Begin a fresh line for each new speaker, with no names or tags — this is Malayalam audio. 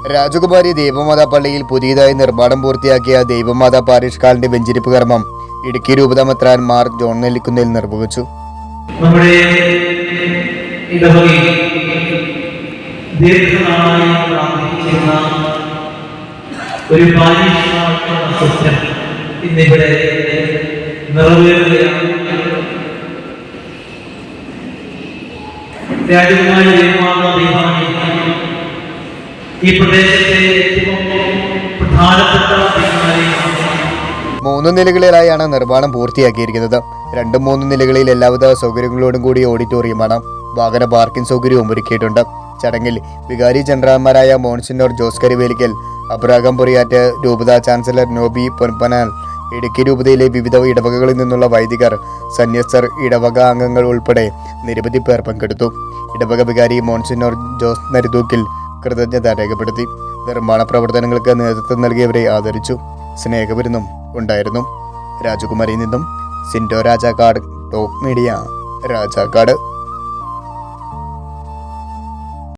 രാജകുമാരി ദൈവമാതാ പള്ളിയിൽ പുതിയതായി നിർമ്മാണം പൂർത്തിയാക്കിയ ദൈവമാതാ പാരിഷ് ഹാളിന്റെ വെഞ്ചരിപ്പ് കർമ്മം ഇടുക്കി രൂപതാ മെത്രാൻ മാർ ജോൺ നെല്ലിക്കുന്നേൽ നിർവഹിച്ചു.
നമ്മുടെ ഇടവകയിൽ ദീർഘനാളായി പ്രാർത്ഥിച്ചിരുന്ന ഒരു പാരിഷ് സിസ്റ്റം ഇന്നിവിടെ നിറവേറുകയാണ്. രാജകുമാരി ദൈവമാതാ ദൈവമാണ് ഈ പ്രദേശത്തെ ഏറ്റവും പ്രധാനപ്പെട്ട ദൈവമാലയാണ്.
3 നിലകളിലായാണ് നിർമ്മാണം പൂർത്തിയാക്കിയിരിക്കുന്നത്. 2-3 നിലകളിൽ എല്ലാവിധ സൗകര്യങ്ങളോടും കൂടി ഓഡിറ്റോറിയമാണ്. വാഹന പാർക്കിംഗ് സൗകര്യവും ഒരുക്കിയിട്ടുണ്ട്. ചടങ്ങിൽ വികാരി ജനറൽമാരായ മോൺസിനോർ ജോസ് കരിവേലിക്കൽ, അബ്രാഹം പൊറിയാറ്റ്, രൂപതാ ചാൻസലർ നോബി പൊൻപനാൽ, ഇടുക്കി രൂപതയിലെ വിവിധ ഇടവകകളിൽ നിന്നുള്ള വൈദികർ, സന്യസ്തർ, ഇടവക അംഗങ്ങൾ ഉൾപ്പെടെ നിരവധി പേർ പങ്കെടുത്തു. ഇടവക വികാരി മോൺസിനോർ ജോസ് നരിതൂക്കിൽ കൃതജ്ഞത രേഖപ്പെടുത്തി. നിർമ്മാണ പ്രവർത്തനങ്ങൾക്ക് നേതൃത്വം നൽകിയവരെ ആദരിച്ചു. സ്നേഹവിരുന്നും ഉണ്ടായിരുന്നു. രാജകുമാരിയിൽ നിന്നും സിൻഡോ രാജാക്കാട്, ടോപ്പ് മീഡിയ, രാജാക്കാട്.